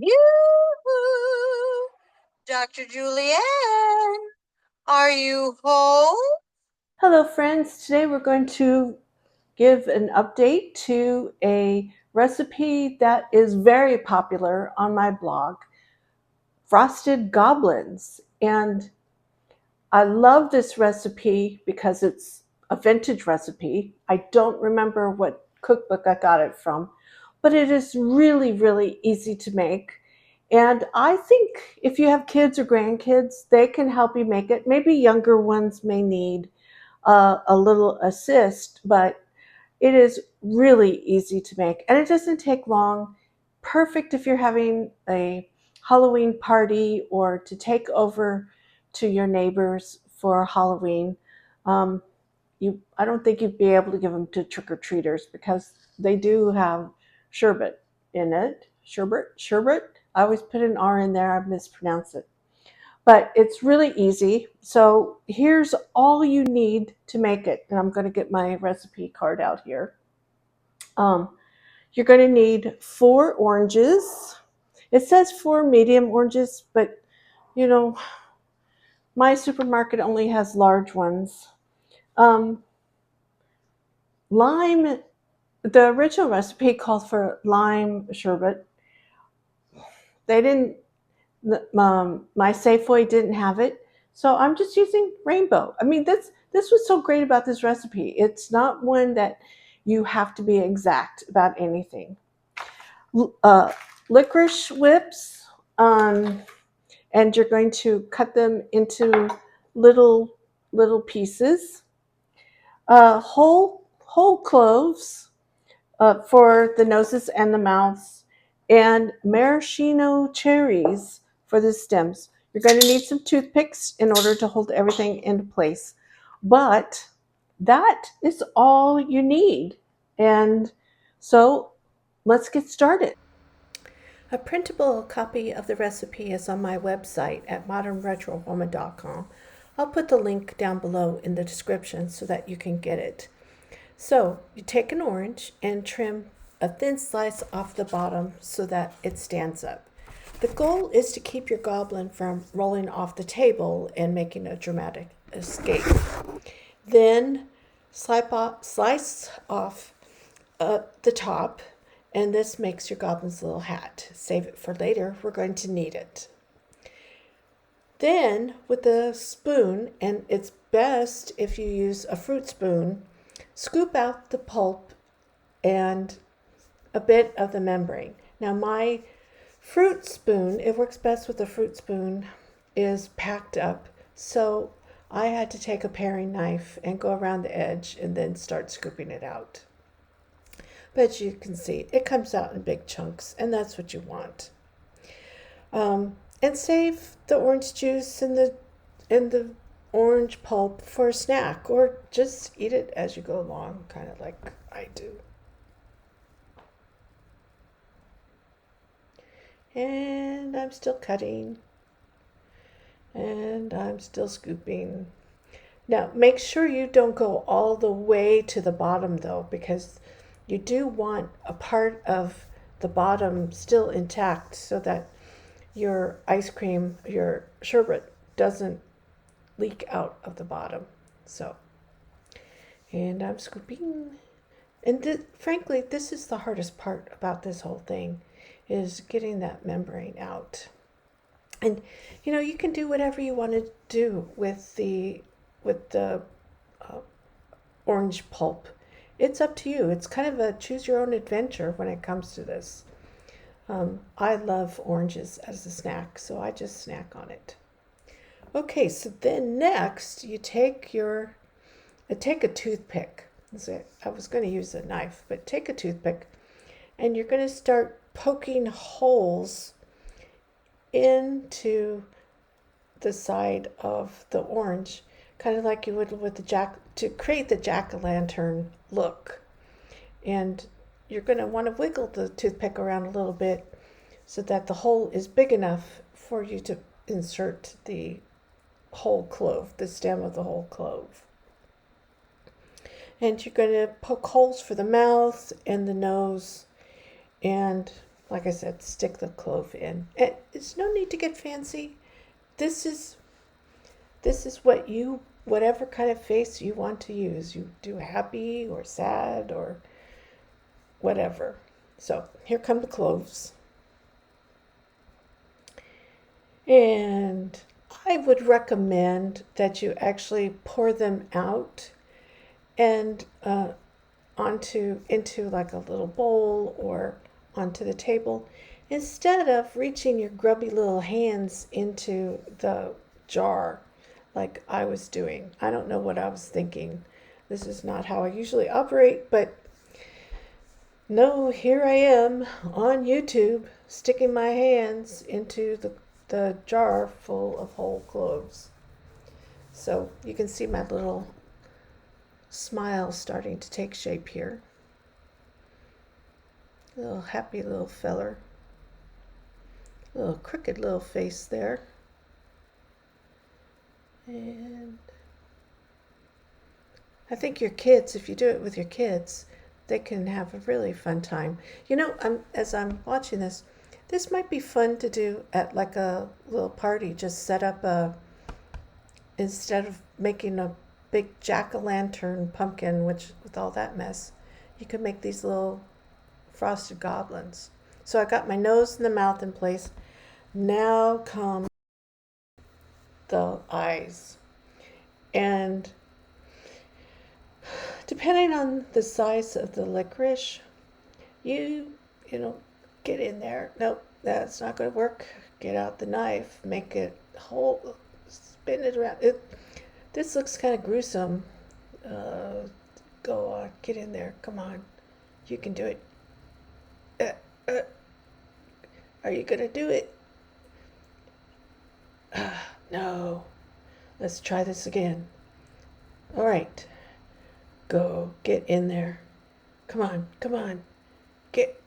Yoo-hoo! Dr. Julianne, are you home? Hello, friends. Today we're going to give an update to a recipe that is very popular on my blog, frosted goblins. And I love this recipe because it's a vintage recipe. I don't remember what cookbook I got it from, but it is really, really easy to make. And I think if you have kids or grandkids, they can help you make it. Maybe younger ones may need a little assist, but it is really easy to make and it doesn't take long. Perfect if you're having a Halloween party or to take over to your neighbors for Halloween. Um, I don't think you'd be able to give them to trick or treaters because they do have sherbet in it. Sherbet. I always put an R in there. I mispronounce it, but it's really easy. So here's all you need to make it. And I'm going to get my recipe card out here. Um, you're going to need 4 oranges. It says 4 medium oranges, but you know, my supermarket only has large ones. Um, Lime, the original recipe called for lime sherbet. They didn't, my Safeway didn't have it. So I'm just using rainbow. I mean, this was so great about this recipe. It's not one that you have to be exact about anything. Uh, Licorice whips, and you're going to cut them into little little pieces. Whole cloves for the noses and the mouths, and maraschino cherries for the stems. You're going to need some toothpicks in order to hold everything into place. But that is all you need. And so let's get started. A printable copy of the recipe is on my website at modernretrowoman.com. I'll put the link down below in the description so that you can get it. So you take an orange and trim a thin slice off the bottom so that it stands up. The goal is to keep your goblin from rolling off the table and making a dramatic escape. Then slice off the top, and this makes your goblin's little hat. Save it for later, we're going to need it. Then, with a spoon, and it's best if you use a fruit spoon, scoop out the pulp and a bit of the membrane. Now, my fruit spoon, it works best with a fruit spoon, is packed up, so I had to take a paring knife and go around the edge and then start scooping it out. But you can see it comes out in big chunks, and that's what you want. And save the orange juice and the orange pulp for a snack, or just eat it as you go along, kind of like I do. And I'm still cutting, and I'm still scooping. Now, make sure you don't go all the way to the bottom though, because you do want a part of the bottom still intact so that your ice cream, your sherbet, doesn't leak out of the bottom. So, and I'm scooping. And frankly, this is the hardest part about this whole thing, is getting that membrane out. And you can do whatever you want to do with the uh, orange pulp. It's up to you. It's kind of a choose your own adventure when it comes to this. I love oranges as a snack, so I just snack on it. Okay, so then next you take a toothpick. So I was going to use a knife, but take a toothpick, and you're going to start poking holes into the side of the orange, kind of like you would with to create the jack-o'-lantern look. And you're going to want to wiggle the toothpick around a little bit so that the hole is big enough for you to insert the whole clove, the stem of the whole clove. And you're going to poke holes for the mouth and the nose and like I said, stick the clove in. And there's no need to get fancy. This is whatever kind of face you want to use. You do happy or sad or whatever. So here come the cloves. And I would recommend that you actually pour them out and into like a little bowl or onto the table instead of reaching your grubby little hands into the jar like I was doing. I don't know what I was thinking. This is not how I usually operate, but no, here I am on YouTube sticking my hands into the jar full of whole cloves. So you can see my little smile starting to take shape here. Little happy little feller. Little crooked little face there. And I think your kids, if you do it with your kids, they can have a really fun time. You know, as I'm watching this might be fun to do at like a little party. Just set up instead of making a big jack-o'-lantern pumpkin, which with all that mess, you could make these little frosted goblins. So I got my nose and the mouth in place. Now come the eyes. And depending on the size of the licorice, you know, get in there. Nope, that's not going to work. Get out the knife, make it whole, spin it around. This looks kind of gruesome. Go on, get in there. Come on, you can do it. Are you going to do it? No. Let's try this again. All right. Go. Get in there. Come on. Come on. Get.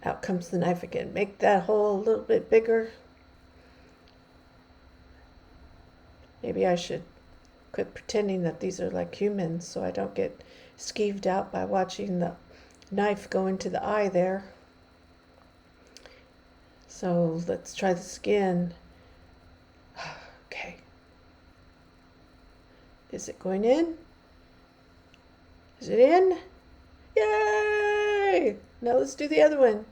Out comes the knife again. Make that hole a little bit bigger. Maybe I should quit pretending that these are like humans so I don't get skeeved out by watching the knife go into the eye there. So let's try this again. Okay. Is it going in? Is it in? Yay! Now let's do the other one.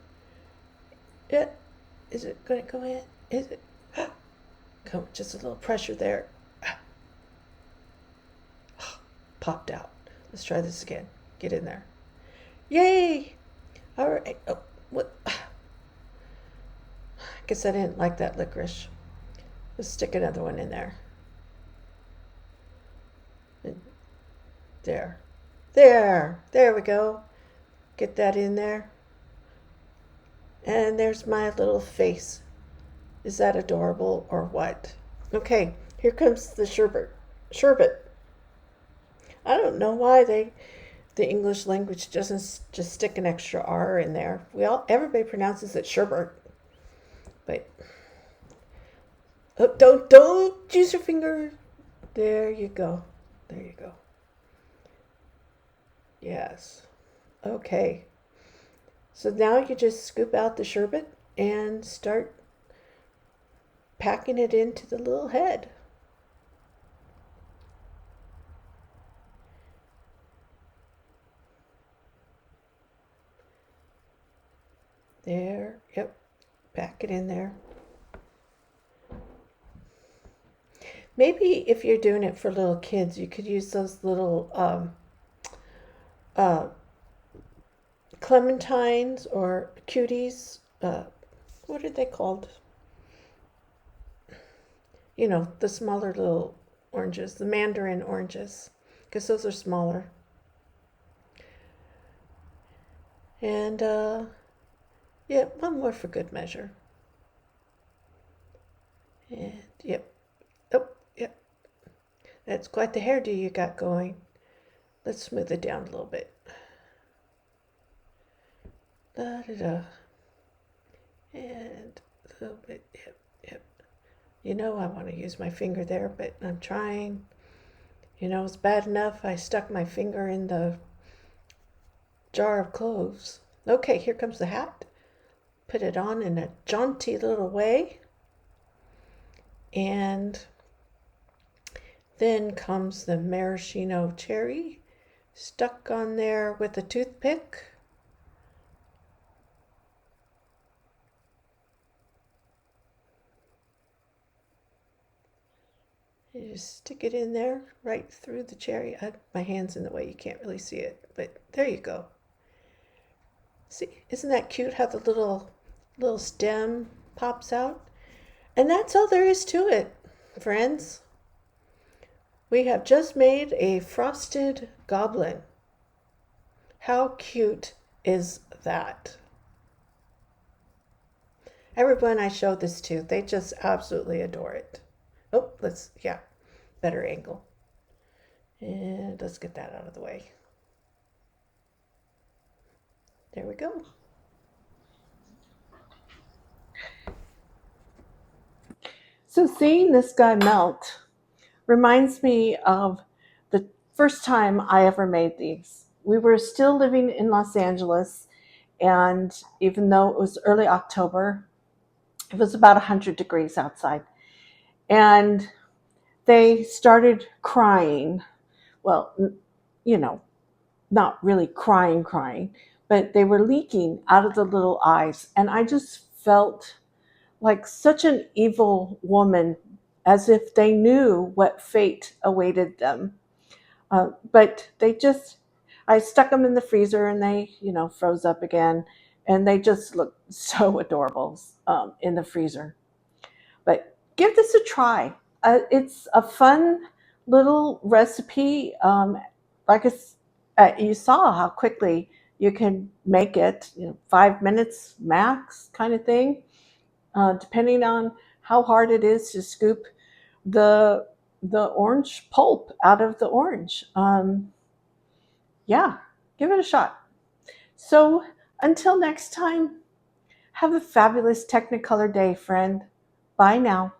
Yeah. Is it going to go in? Is it? Come, just a little pressure there. Popped out. Let's try this again. Get in there. Yay! All right. Oh, what? I guess I didn't like that licorice. Let's stick another one in there. There. There we go. Get that in there. And there's my little face. Is that adorable or what? Okay, here comes the sherbet. Sherbet. I don't know why the English language doesn't just stick an extra R in there. Everybody pronounces it sherbet. But oh, don't use your finger. There you go. There you go. Yes. Okay. So now you just scoop out the sherbet and start packing it into the little head. There. Yep. Pack it in there. Maybe if you're doing it for little kids, you could use those little clementines or cuties. What are they called? You know, the smaller little oranges, the mandarin oranges, because those are smaller. And yeah, one more for good measure. And yep. Oh, yep. That's quite the hairdo you got going. Let's smooth it down a little bit. Da da da. And a little bit. Yep. You know I want to use my finger there, but I'm trying. You know, it's bad enough I stuck my finger in the jar of cloves. Okay, here comes the hat. Put it on in a jaunty little way. And then comes the maraschino cherry stuck on there with a toothpick. You just stick it in there right through the cherry. My hand's in the way, you can't really see it, but there you go. See, isn't that cute how the little stem pops out? And that's all there is to it, friends. We have just made a frosted goblin. How cute is that? Everyone I show this to, they just absolutely adore it. Oh, yeah, better angle. And let's get that out of the way. There we go. So seeing this guy melt reminds me of the first time I ever made these. We were still living in Los Angeles, and even though it was early October, it was about 100 degrees outside. And they started crying. Well, you know, not really crying, but they were leaking out of the little eyes. And I just felt like such an evil woman, as if they knew what fate awaited them. But I stuck them in the freezer and they, froze up again. And they just look so adorable in the freezer. But give this a try. It's a fun little recipe. Like you saw how quickly you can make it, 5 minutes max kind of thing, depending on how hard it is to scoop the orange pulp out of the orange. Yeah, give it a shot. So until next time, have a fabulous Technicolor day, friend. Bye now.